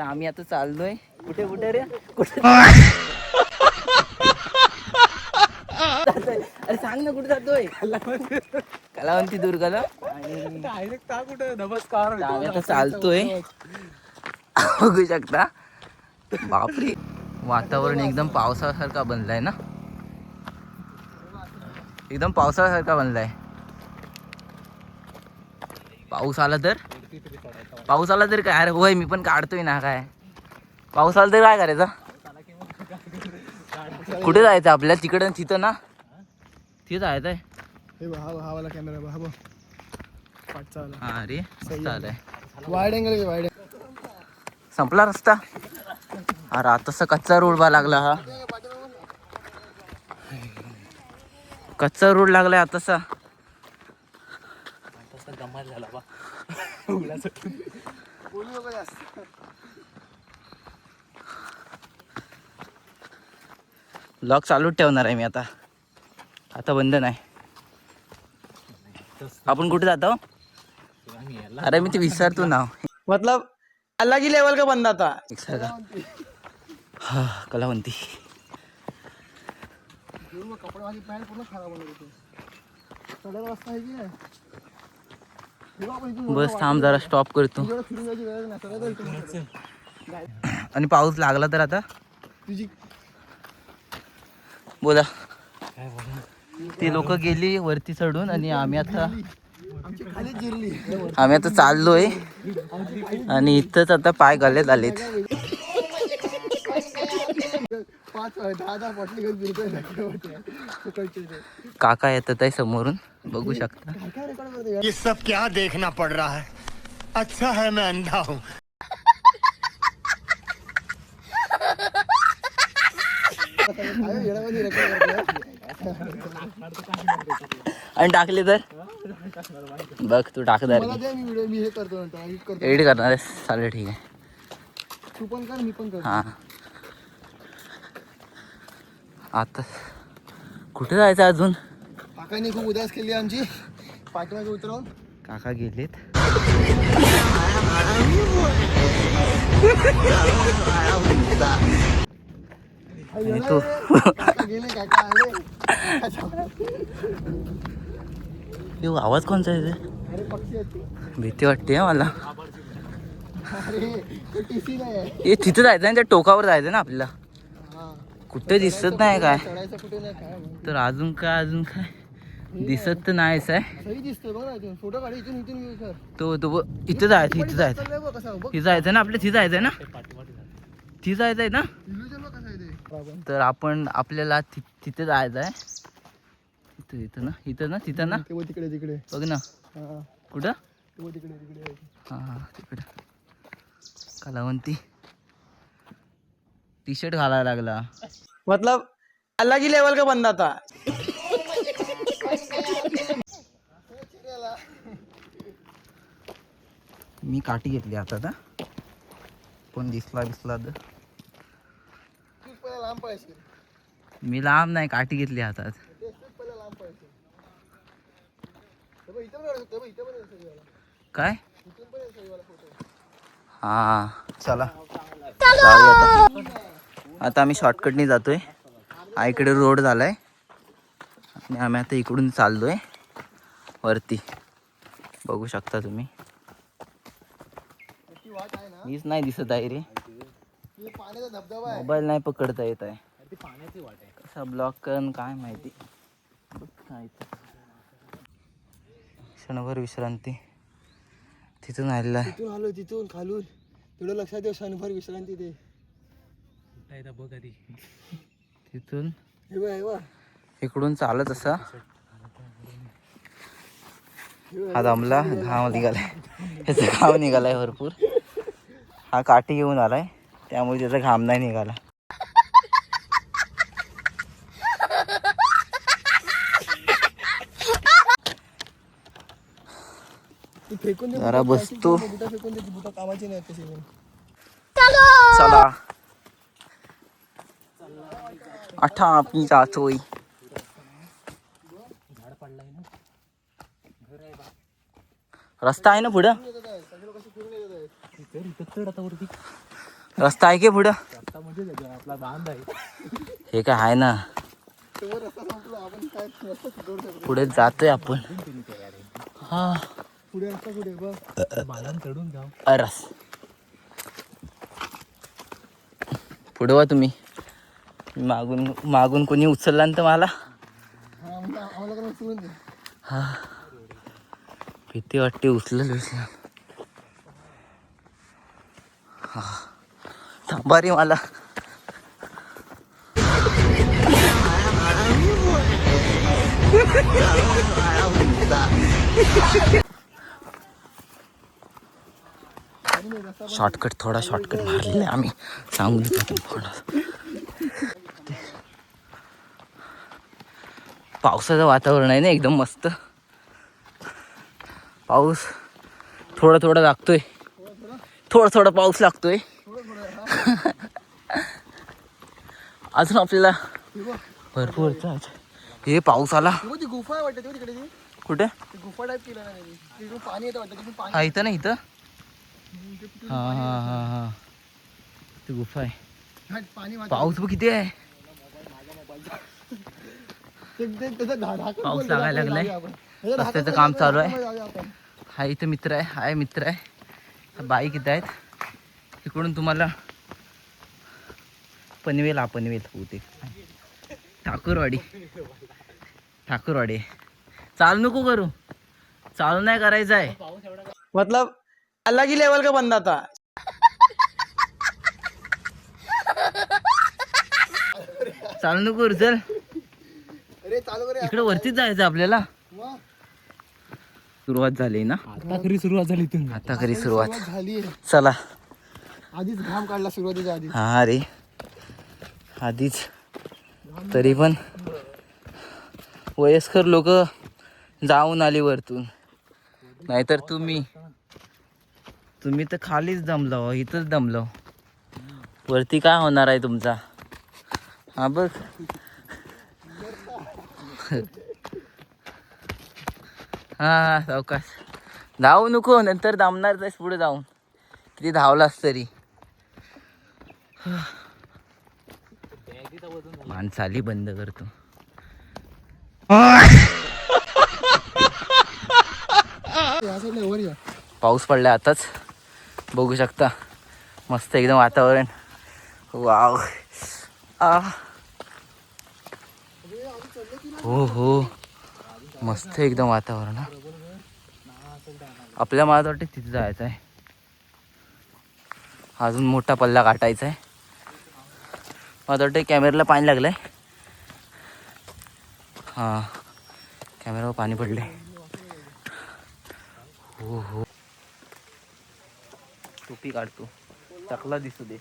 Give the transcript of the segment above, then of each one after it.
आम्ही आता चाललोय कुठे कुठे रे कुठे अरे सांग ना कुठे जातोय कलावंती दुर्गाला आणि डायरेक्ट कुठे नमस्कार आम्ही आता चालतोय बघू शकता. बापरे वातावरण एकदम पावसासारखा बनलाय ना, एकदम पावसासारखा बनलाय. पाऊस आला तर काय, अरे होय मी पण काढतोय ना. काय पाऊस आला तर काय करायचं, कुठे जायचं आपल्याला तिकडं तिथं ना, तिथं जायचंय. हा वाला कॅमेरा हा पाठचा वाला. हा रे चालय वाईड अँगल वाईड. संपला रस्ता. अरे आतासा कच्चा रोड बा लागला, हा कच्चा रोड लागलाय आतासा. धमाल झाला बा. ब्लॉग चालूच ठेवणार आहे मी आता, आता बंद नाही. आपण कुठे जातो, अरे मी ते विसरतो नाव. मतलब अलग ही लेवल का बंदा था. हा कलावंती. कपडे माझी पॅन्ट पूर्ण खराब होती. चढायला रस्ता आहे की नाही. बस थांब जरा स्टॉप करतो. फिरून जायची गरज नाही. आणि पाऊस लागला तर आता तुझी बोला. ते लोक गेली वरती चढून आणि आम्ही आता खाली जिरली. चाललोय आणि इथंच आता पाय गळ्यात आलेत. 5-10 बॉटली घेऊन फिरतोय. काका येतात आहे समोरून, बघू शकता. ये सब क्या देखना पड़ रहा है, अच्छा है मैं अंधा हूँ. आणि टाकले तर बघ तू टाकणार मी हे करतो एडिट करणार आहेस, चालेल ठीक आहे. तू पण कर मी पण करतो. हां आता कुठे जायचं अजून. काकाने खूप उदास केली आमची, पाठीमागे उतरवून. काका गेलेत. आणि तू काका गेले, काका आले. आवाज कोणचा आहे ते, अरे पक्षी आहेत ते. भीती वाटते हा मला. अरे ते टीसी नाही. हे तिथं जायचं ना, त्या टोकावर जायचं ना आपल्याला. कुठे दिसत नाही काय चढायचं कुठे नाही काय. तर अजून काय दिसत तर नाहीच आहे. सही दिसतोय बघ ना, इथून फोटो काढ. इथून घेऊ सर. तो इथं जायचं कसा बघ. तिथं जायचं ना, आपल्या तिथं जायचंय ना, तिथं जायचंय ना. इल्युजन बघ कसं आहे ते. तर आपल्याला तिथे जायचं आहे. इथं ना तिथं ना तिकडे बघ ना. हा कुठं तिकडे. हा तिकडं कलावंती. टी शर्ट घालायला लागला. मतलब अलग ही लेवल का बंदा था. मी काठी घेतली आता पण दिसला तर लांब पळायची. मी लांब नाही, काठी घेतली हातात. लांब पळायची. काय हा चला आता आम्ही शॉर्टकटने जातोय. हा इकडे रोड झालाय आणि आम्ही आता इकडून चाललोय वरती, बघू शकता तुम्ही. मीच नाही दिसत आहे रे, मोबाईल नाही पकडता येत आहे. कसा ब्लॉक करून काय माहिती. क्षणभर विश्रांती तिथून आलेला आहे. तिथून आलो, तिथून खालून थोडं लक्षात ठेव. क्षणभर विश्रांती दे. बघ आधी तिथून हे बघ. इकडून चालत असा हा दमला, घाम निघालाय, त्याचा घाम निघालाय भरपूर. हा काठी घेऊन आलाय त्यामुळे त्याचा घाम नाही निघाला. फेकून दे जरा बसतो. फेकून दे, बुटा कामाची नाही तशी. चला आठा आपली जाचोई. रस्ता आहे ना पुढं. रस्ता आहे की पुढं? आता म्हणजे आपला बांध आहे. हे काय आहे ना, तेव्हा रस्ता संपला आपण काय रस्ता सुधारू शकतो. पुढे जातोय आपण. हा पुढे रस्ता कुठे बघ. बांधान चढून जाऊ. अरस पुढे वा तुम्ही. मागून मागून कोणी उचलला ना तर मला हा म्हणजे आम्हाला काय उचलून दे. हा भीती वाटते उचलेल. हा थांबा रे मला. शॉर्टकट थोडा शॉर्टकट मारलेला आम्ही सांगून पावसाचं वातावरण आहे ना एकदम मस्त. पाऊस थोडा थोडा लागतोय. थोडा थोडा पाऊस लागतोय. अजून आपल्याला भरपूर हे पाऊस आला. ती गुफा आहे वाटते तिकडे. ती कुठे? गुफा टाईप केलं ना त्यांनी. तिकडून पाणी येतं वाटतं. तिकडून पाणी हा इथं ना इथं. हा हा हा हा ती गुफा आहे. पाणी पाऊस बघ किती आहे. पाऊस लागायला लागलाय. रस्त्याचं काम चालू आहे. हा इथं मित्र आहे. हाय मित्र आहे. बाईक इथं आहेत. तिकडून तुम्हाला पनवेल होते ठाकूरवाडी. चालू नको करू. चालू नाही करायचं आहे. मतलब अलग ही लेवल का बंदा था. चालू नको करू. चल अरे चालू करे. इकडे वरतीच जायचं आपल्याला. सुरुवात झाली ना. आता खरी सुरुवात झाली. तुम्ही आता खरी सुरुवात झाली. चला. आधीच घाम काढला सुरुवातीच्या आधी. हा रे आधीच. तरी पण वयस्कर लोक जाऊन आली वरतून. नाहीतर तुम्ही तर खालीच दमलो. इथंच दमलो. वरती काय होणार आहे तुमचा. हा बघ. हा सावकाश धावू नको. नंतर दमणार जायस पुढे जाऊन. किती धावलास तरी. माणसाली बंद करतो. पाऊस पडलाय आताच. बघू शकता मस्त एकदम वातावरण. वाव. हो मस्त एकदम वातावरण. आपल्या मला वाटतं तिथे जायचं आहे. अजून मोठा पल्ला गाठायचा आहे. मला वाटतं कॅमेऱ्याला पाणी लागलंय. हां कॅमेऱ्यावर पाणी पडले. हो टोपी काढतो. चाकला दिसू दे.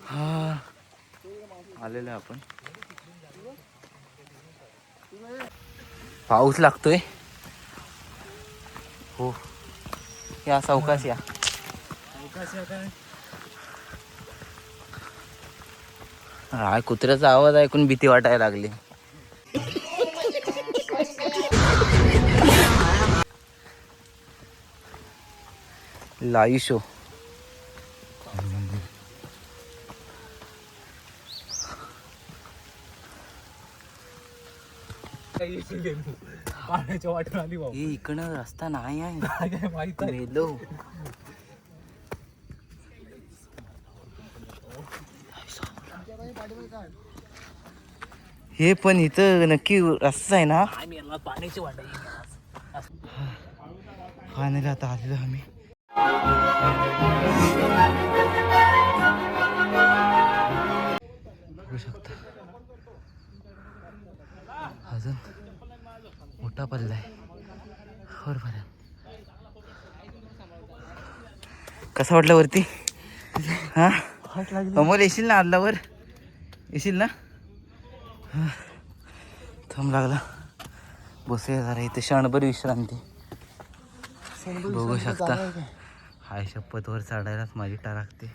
हा आलेलो आपण. पाऊस लागतोय. हो या सावकाश या. हा कुत्र्याचा आवाज ऐकून भीती वाटायला लागली. Live show. पाण्याच्या वाटेवर आली भाऊ. इकडं रस्ता नाही आहे. काय माहित आहे. मेलो. हे पण इथं नक्की रस्ता आहे ना. पाण्याची वाट. फायनली आता आलेलो आम्ही. बघू शकता अजून मोठा पल्ला आहे. बरोबर. कसा वाटला वरती. हा अमोल येशील ना आदलावर. येशील ना. थंब लागला. बसूया जरा इथे क्षणभर विश्रांती. बघू शकता. हाय शपथ वर चढायलाच माझी टाळागते.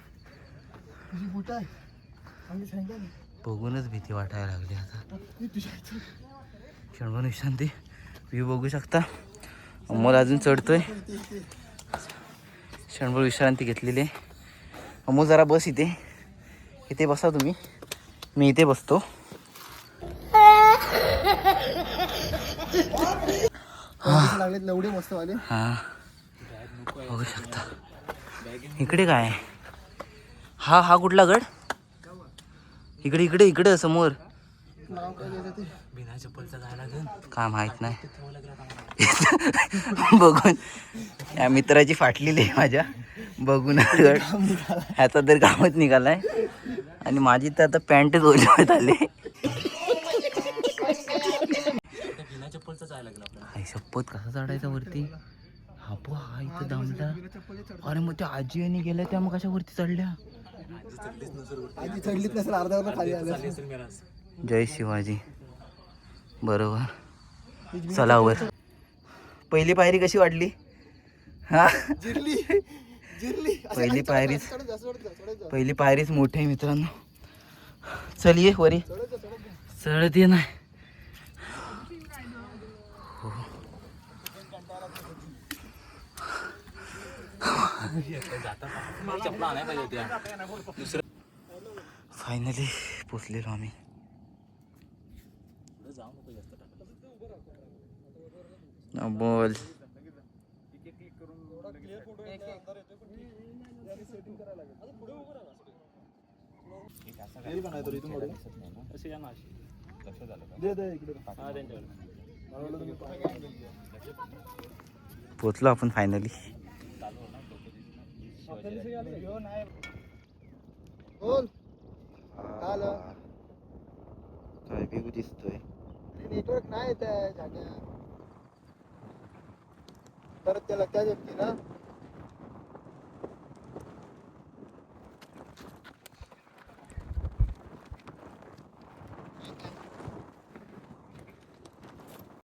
बघूनच भीती वाटायला लागली आता. क्षणभर विश्रांती. व्ह्यू बघू शकता. अमोल अजून चढतोय. क्षणभर विश्रांती घेतलेली आहे. अमोल जरा बस इथे. इथे बसा तुम्ही, मी इथे बसतो. लागलेत लवडे मस्त वाले. हां बघू शकता. इकडे काय आहे? हा कुठला गड? इकडे इकडे इकडे समोर. नाव काय घ्यायचं ते? बिना चप्पलचा जायला घेऊन काय माहित नाही. बघून या मित्राची फाटलेली आहे माझ्या. बघून गड ह्याचा तर कामच निघालाय. आणि माझी तर आता पॅन्टच ओली होत आली. आई शपथ कसा चढायचा वरती? हा इथं दमला. अरे मग त्या आजी आणि गेल्या त्या मग कशा वरती चढल्या? आधी चढलीच नसेल, अर्ध्यावर खाली आलं. जय शिवाजी. बरोबर. चला वर. पहिली पायरी कशी वाटली? हा जिरली जिरली. पहिली पायरीच मोठी आहे मित्रांनो. चल ये वरी. चढत ये नाही. फायनली पोचलेलो आम्ही. बोल. पोचलो आपण फायनली. बोल. काय व्ह्यू दिसतोय. नेटवर्क नाही येत आहे. परत त्याला काय जमते ना.